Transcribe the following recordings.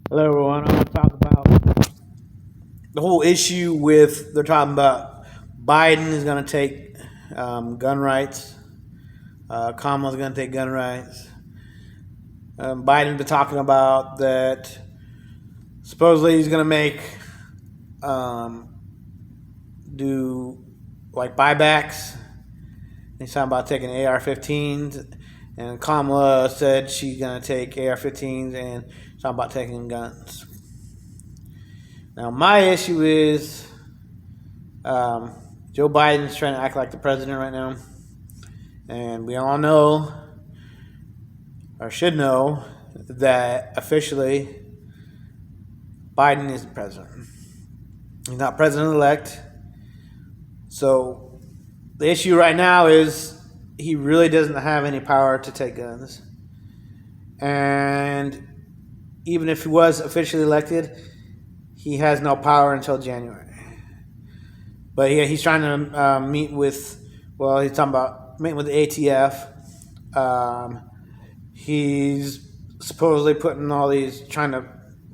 Hello, everyone. I want to talk about the whole issue with they're talking about Biden is going to take gun rights. Kamala's going to take gun rights. Biden's been talking about that supposedly he's going to make um, do like buybacks. He's talking about taking AR-15s, and Kamala said she's going to take AR-15s and talking about taking guns. Now, my issue is Joe Biden's trying to act like the president right now. And we all know, or should know, that officially Biden is the president. He's not president-elect. So the issue right now is he really doesn't have any power to take guns. And even if he was officially elected, he has no power until January. But he's trying to meet with, he's talking about meeting with the ATF. He's supposedly putting all these, trying to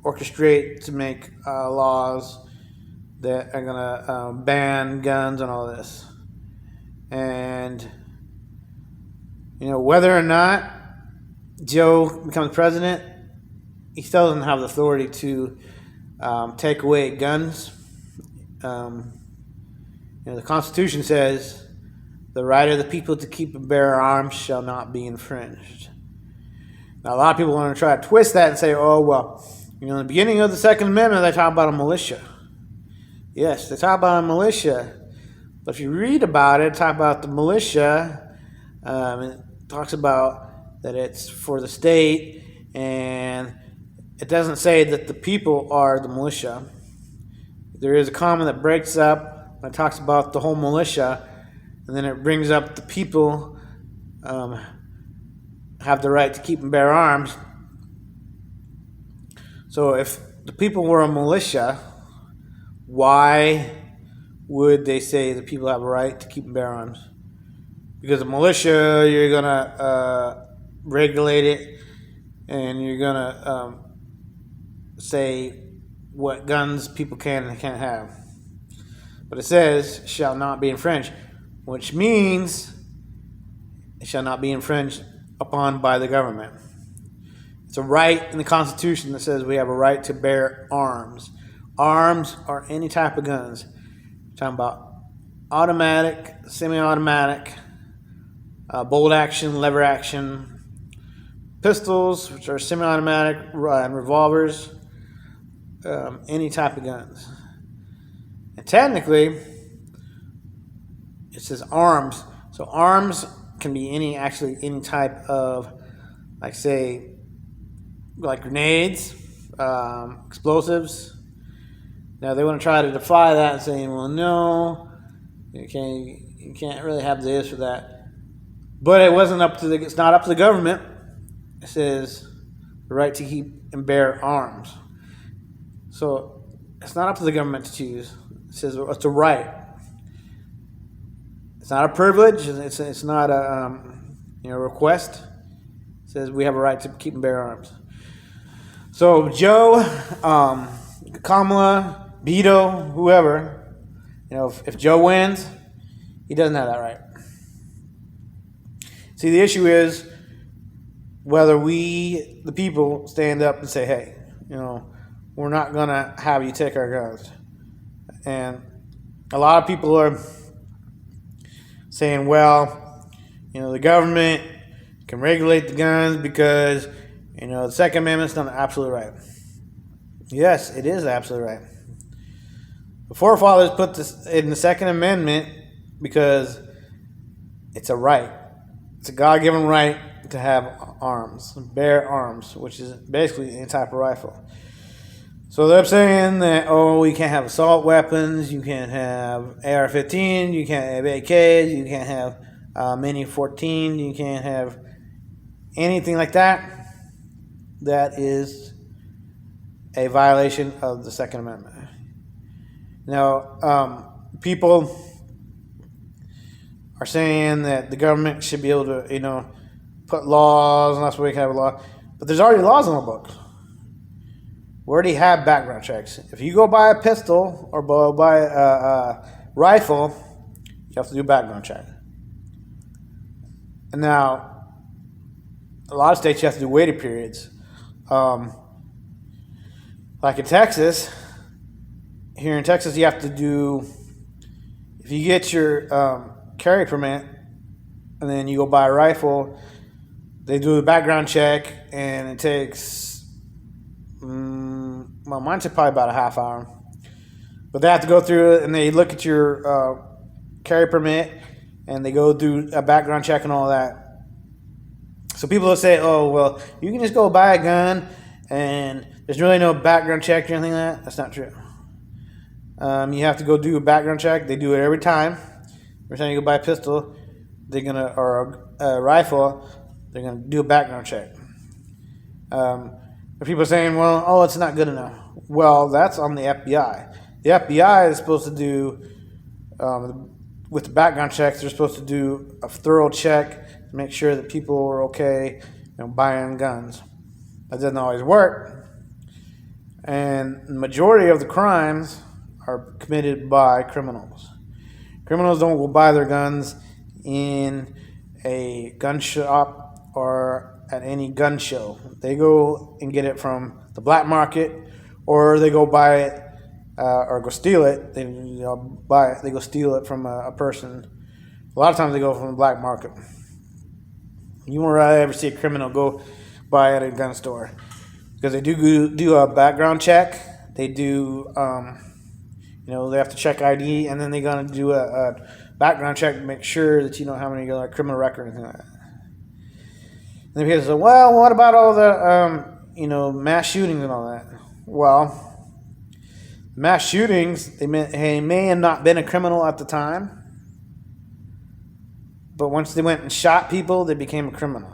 orchestrate to make laws that are going to ban guns and all this. And, whether or not Joe becomes president, he still doesn't have the authority to take away guns. The Constitution says the right of the people to keep and bear arms shall not be infringed. Now, a lot of people want to try to twist that and say, in the beginning of the Second Amendment, they talk about a militia. Yes, they talk about a militia. But if you read about it, talk about the militia, it talks about that it's for the state, and it doesn't say that the people are the militia. There is a comma that breaks up when it talks about the whole militia, and then it brings up the people have the right to keep and bear arms. So if the people were a militia, why would they say the people have a right to keep and bear arms? Because a militia, you're going to regulate it, and you're going to say what guns people can and can't have. But it says, shall not be infringed, which means it shall not be infringed upon by the government. It's a right in the Constitution that says we have a right to bear arms. Arms are any type of guns. We're talking about automatic, semi-automatic, bolt action, lever action, pistols, which are semi-automatic, and revolvers, any type of guns. And technically, it says arms. So arms can be any type of, like grenades, explosives. Now they want to try to defy that and say, well, no, you can't really have this or that. But it's not up to the government. It says the right to keep and bear arms. So it's not up to the government to choose. It says it's a right. It's not a privilege. It's not a request. It says we have a right to keep and bear arms. So Joe, Kamala, Beto, whoever, if Joe wins, he doesn't have that right. See, the issue is whether we, the people, stand up and say, hey, we're not going to have you take our guns. And a lot of people are saying, the government can regulate the guns because, the Second Amendment's not absolutely right. Yes, it is absolutely right. The forefathers put this in the Second Amendment because it's a right. It's a God-given right to have arms, bear arms, which is basically any type of rifle. So they're saying that, we can't have assault weapons, you can't have AR-15, you can't have AKs, you can't have Mini-14, you can't have anything like that. That is a violation of the Second Amendment. Now, people are saying that the government should be able to, put laws, and that's why we can have a law. But there's already laws on the books. we already have background checks. If you go buy a pistol or buy a rifle, you have to do a background check. And now, a lot of states you have to do waiting periods. Like in Texas, here in Texas, you have to do, if you get your carry permit and then you go buy a rifle, they do a background check and it takes, well, mine took probably about a half hour. But they have to go through it and they look at your carry permit and they go through a background check and all that. So people will say, oh, well, you can just go buy a gun and there's really no background check or anything like that. That's not true. You have to go do a background check. They do it every time. Every time you go buy a pistol, or a rifle, they're gonna do a background check. People are saying, well, oh, it's not good enough. Well, that's on the FBI. The FBI is supposed to do, with the background checks, they're supposed to do a thorough check to make sure that people are okay, buying guns. That doesn't always work. And the majority of the crimes are committed by criminals. Criminals don't go buy their guns in a gun shop or at any gun show. They go and get it from the black market, or they go buy it or go steal it. They buy it. They go steal it from a person. A lot of times they go from the black market. You won't really ever see a criminal go buy it at a gun store because they do a background check. They do. They have to check ID, and then they're going to do a background check to make sure that you don't have any criminal record or anything like that. And then people say, well, what about all the, mass shootings and all that? Well, mass shootings, they may have not been a criminal at the time, but once they went and shot people, they became a criminal.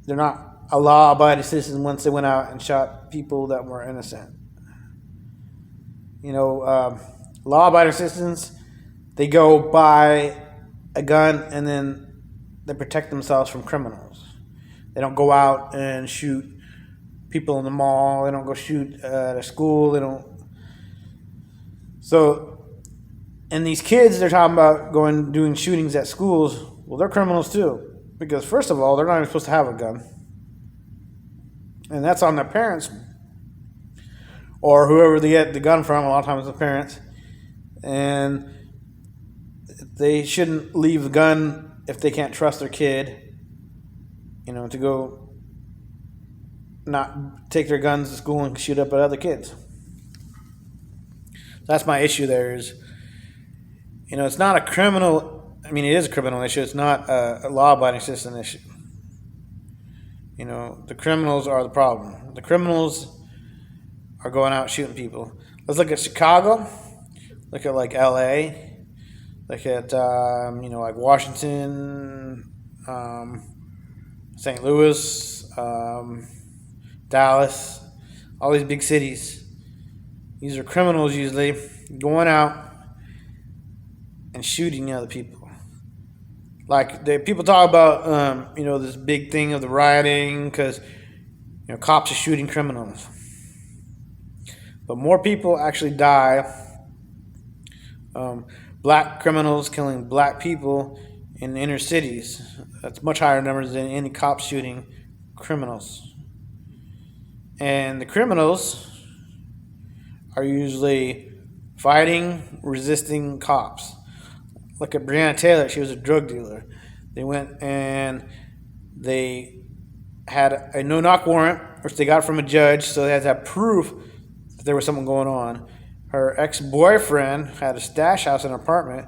They're not a law-abiding citizen once they went out and shot people that were innocent. Law-abiding citizens, they go buy a gun and then they protect themselves from criminals. They don't go out and shoot people in the mall. They don't go shoot at a school. They don't. So, and these kids, they're talking about doing shootings at schools. Well, they're criminals too, because first of all, they're not even supposed to have a gun, and that's on their parents. Or whoever they get the gun from, a lot of times the parents. And they shouldn't leave the gun if they can't trust their kid, to go not take their guns to school and shoot up at other kids. That's my issue there is, it's not a criminal, it is a criminal issue. It's not a law-abiding citizen issue. The criminals are the problem. The criminals are going out shooting people. Let's look at Chicago. Look at like L.A. Look at like Washington, St. Louis, Dallas. All these big cities. These are criminals usually going out and shooting other people. Like people talk about this big thing of the rioting because cops are shooting criminals. But more people actually die, black criminals killing black people in inner cities. That's much higher numbers than any cops shooting criminals. And the criminals are usually fighting, resisting cops. Look at Breonna Taylor. She was a drug dealer. They went and they had a no-knock warrant, which they got from a judge, so they had to have proof there was something going on. Her ex-boyfriend had a stash house in an apartment,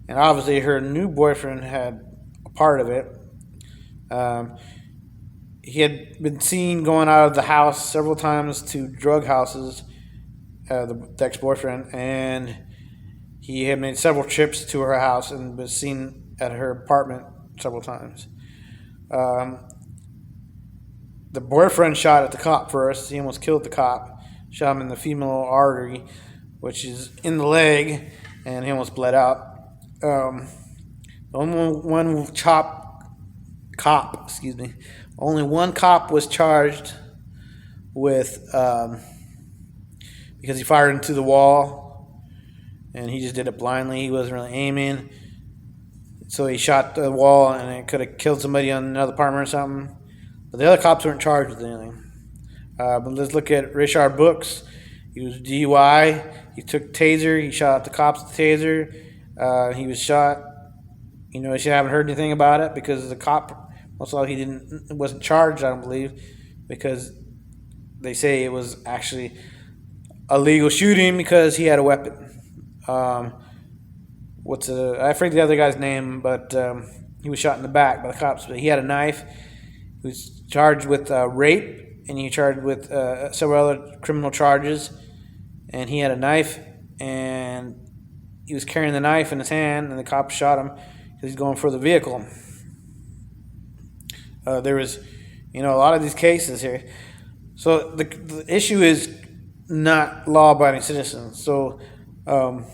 and obviously her new boyfriend had a part of it. He had been seen going out of the house several times to drug houses, the ex-boyfriend, and he had made several trips to her house and was seen at her apartment several times. The boyfriend shot at the cop first. He almost killed the cop. Shot him in the femoral artery, which is in the leg, and he almost bled out. Only one cop was charged with because he fired into the wall, and he just did it blindly. He wasn't really aiming, so he shot the wall, and it could have killed somebody on another apartment or something. But the other cops weren't charged with anything. But let's look at Richard Brooks. He was DUI. He took taser. He shot the cops with the taser. He was shot. You know, she haven't heard anything about it because the cop, most likely, wasn't charged. I don't believe, because they say it was actually a legal shooting because he had a weapon. I forget the other guy's name, but he was shot in the back by the cops. But he had a knife. He was charged with rape, and he charged with several other criminal charges. And he had a knife, and he was carrying the knife in his hand, and the cops shot him because he's going for the vehicle. There was, a lot of these cases here. So the issue is not law-abiding citizens. So, the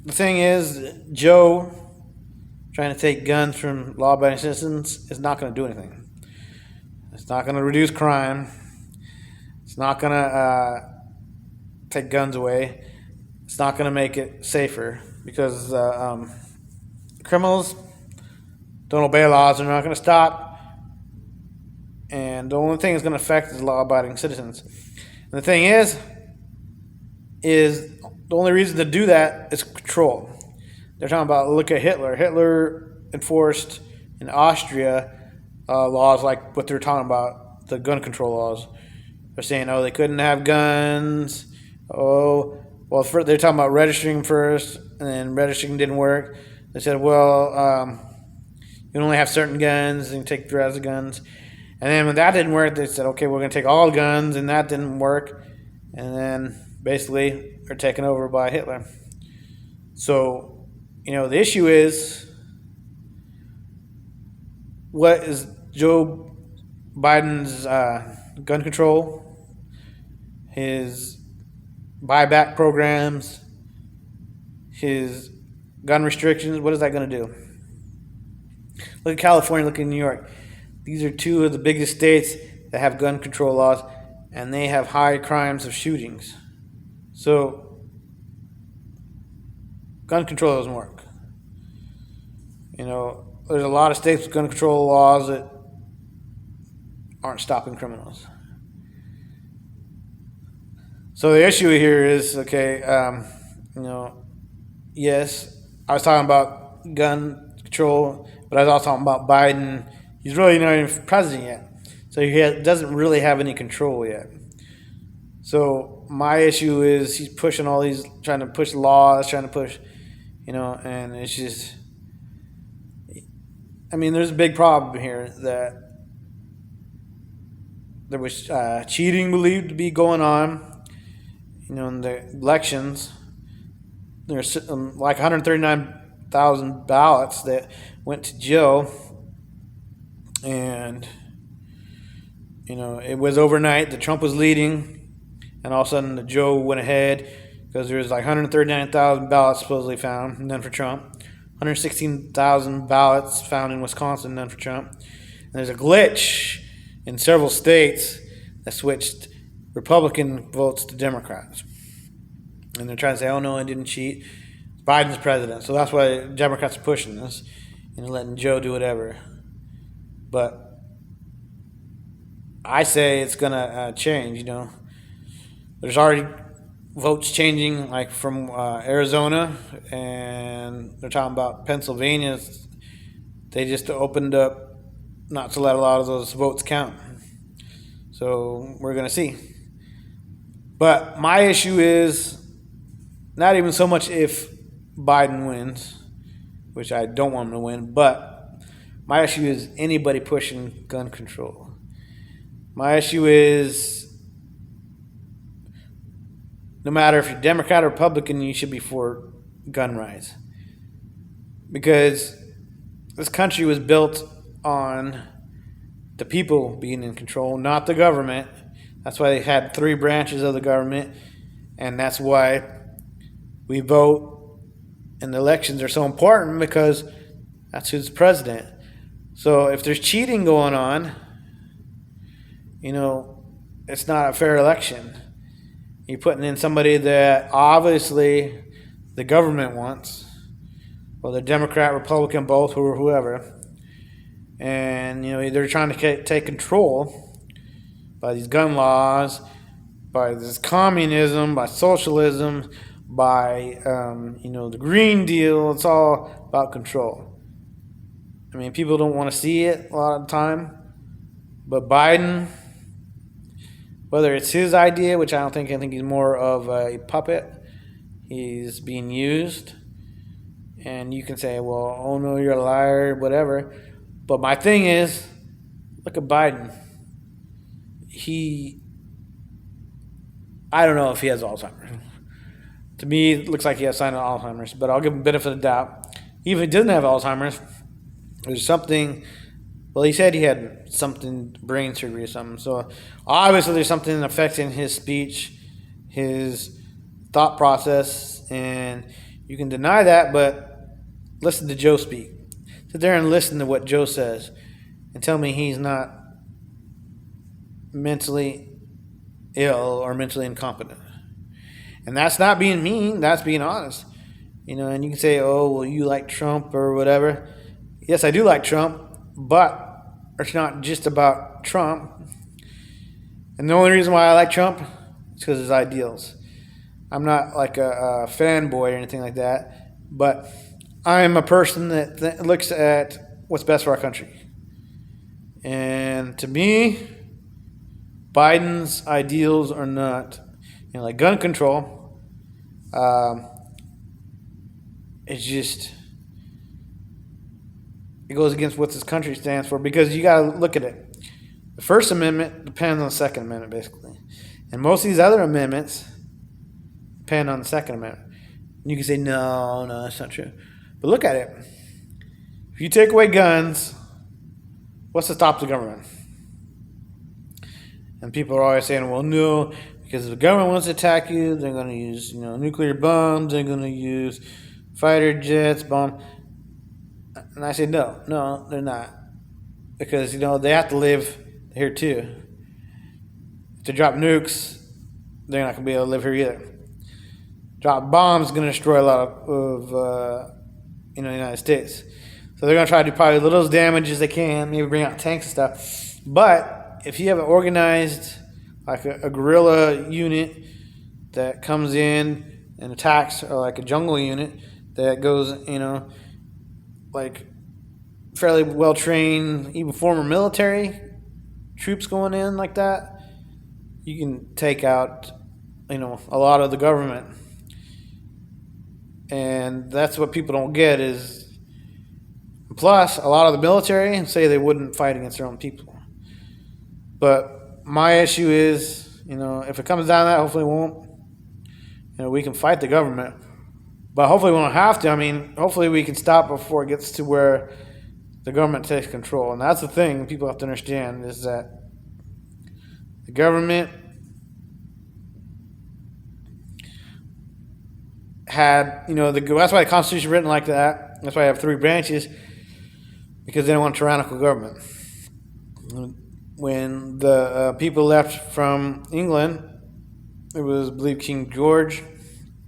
thing is, Joe trying to take guns from law-abiding citizens is not going to do anything. It's not going to reduce crime. It's not going to take guns away. It's not going to make it safer because criminals don't obey laws. They're not going to stop. And the only thing that's going to affect is law-abiding citizens. And the thing is the only reason to do that is control. They're talking about, look at Hitler. Hitler enforced in Austria laws like what they're talking about, the gun control laws. They're saying, they couldn't have guns. They're talking about registering first, and then registering didn't work. They said, you can only have certain guns, and you take the rest of the guns. And then when that didn't work, they said, okay, we're going to take all guns, and that didn't work. And then basically they're taken over by Hitler. So, the issue is, what is Joe Biden's gun control, his buyback programs, his gun restrictions? What is that going to do? Look at California, look at New York. These are two of the biggest states that have gun control laws, and they have high crimes of shootings. So, gun control doesn't work. There's a lot of states with gun control laws that aren't stopping criminals. So the issue here is, yes, I was talking about gun control, but I was also talking about Biden. He's really not even president yet. So he doesn't really have any control yet. So my issue is he's pushing all these, trying to push laws, trying to push, and it's just, there's a big problem here that there was cheating believed to be going on, in the elections. There's like 139,000 ballots that went to Joe, and it was overnight that Trump was leading, and all of a sudden the Joe went ahead because there was like 139,000 ballots supposedly found, none for Trump. 116,000 ballots found in Wisconsin, none for Trump. And there's a glitch in several states that switched Republican votes to Democrats. And they're trying to say, oh no, I didn't cheat. Biden's president. So that's why Democrats are pushing this and letting Joe do whatever. But I say it's going to change, There's already votes changing, like from Arizona, and they're talking about Pennsylvania. They just opened up not to let a lot of those votes count. So we're going to see. But my issue is not even so much if Biden wins, which I don't want him to win, but my issue is anybody pushing gun control. My issue is no matter if you're Democrat or Republican, you should be for gun rights. Because this country was built on the people being in control, not the government. That's why they had 3 branches of the government, and that's why we vote, and the elections are so important because that's who's president. So if there's cheating going on, it's not a fair election. You're putting in somebody that obviously the government wants, well, the Democrat, Republican, both, or whoever, and they're trying to take control by these gun laws, by this communism, by socialism, by the Green Deal. It's all about control. I mean, people don't want to see it a lot of the time, but Biden, whether it's his idea, which I think he's more of a puppet, he's being used, and you can say, well, oh no, you're a liar, whatever. But my thing is, look at Biden. I don't know if he has Alzheimer's. To me, it looks like he has signs of Alzheimer's, but I'll give him the benefit of the doubt. Even if he doesn't have Alzheimer's, there's something. Well, he said he had something, brain surgery or something. So obviously there's something affecting his speech, his thought process, and you can deny that, but listen to Joe speak. Sit there and listen to what Joe says and tell me he's not mentally ill or mentally incompetent. And that's not being mean, that's being honest. And you can say, oh, well, you like Trump or whatever. Yes, I do like Trump, but it's not just about Trump. And the only reason why I like Trump is because of his ideals. I'm not like a fanboy or anything like that, but I'm a person that looks at what's best for our country. And to me, Biden's ideals are not, like gun control. It's just, it goes against what this country stands for, because you got to look at it. The First Amendment depends on the Second Amendment, basically. And most of these other amendments depend on the Second Amendment. And you can say, no, that's not true. But look at it. If you take away guns, what's to stop the government? And people are always saying, well, no, because if the government wants to attack you, they're going to use, nuclear bombs, they're going to use fighter jets, bombs. And I say, no, they're not. Because, they have to live here too. If they drop nukes, they're not going to be able to live here either. Drop bombs is going to destroy a lot of the United States. So they're going to try to do probably as little damage as they can, maybe bring out tanks and stuff. But if you have an organized, like a guerrilla unit that comes in and attacks, or like a jungle unit that goes, like fairly well trained, even former military troops going in like that, you can take out, a lot of the government. And that's what people don't get is, plus a lot of the military say they wouldn't fight against their own people. But my issue is, if it comes down to that, hopefully it won't. We can fight the government. But hopefully we won't have to. I mean, hopefully we can stop before it gets to where the government takes control. And that's the thing people have to understand, is that the government had, that's why the Constitution is written like that. That's why I have 3 branches, because they don't want a tyrannical government. When the people left from England, it was, I believe, King George,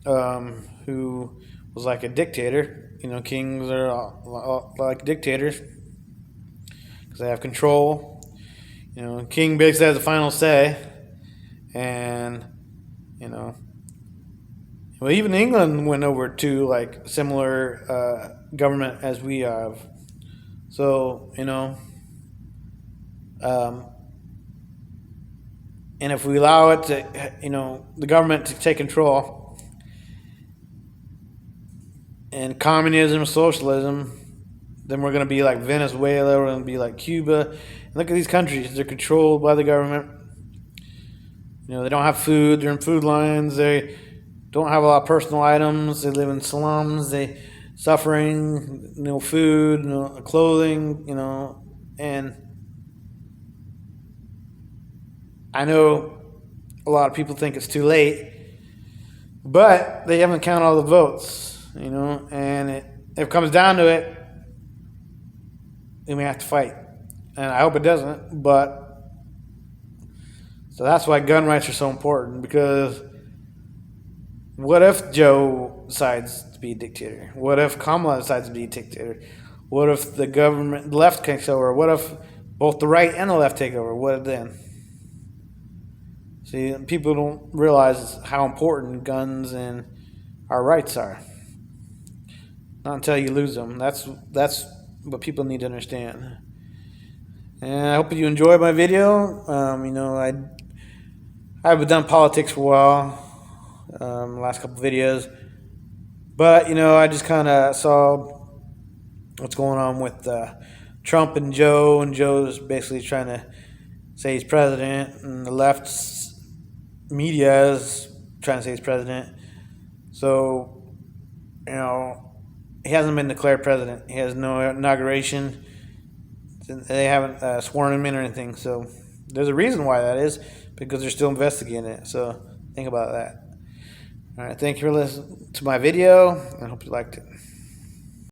who was like a dictator. Kings are like dictators because they have control. King basically has the final say, and well, even England went over to like similar government as we have. So and if we allow it to, the government to take control, and communism, socialism, then we're going to be like Venezuela, we're going to be like Cuba. And look at these countries, they're controlled by the government. They don't have food, they're in food lines, they don't have a lot of personal items, they live in slums, they suffering, no food, no clothing, and I know a lot of people think it's too late, but they haven't counted all the votes. And if it comes down to it, we may have to fight. And I hope it doesn't, but So that's why gun rights are so important, because what if Joe decides to be a dictator? What if Kamala decides to be a dictator? What if the government, the left takes over? What if both the right and the left take over? What then? See, people don't realize how important guns and our rights are. Not until you lose them. That's what people need to understand. And I hope you enjoyed my video. I haven't done politics for a while, the last couple videos, but I just kind of saw what's going on with Trump and Joe, and Joe's basically trying to say he's president, and the left's media is trying to say he's president. So, he hasn't been declared president. He has no inauguration. They haven't sworn him in or anything. So there's a reason why that is, because they're still investigating it. So think about that. All right, thank you for listening to my video. I hope you liked it.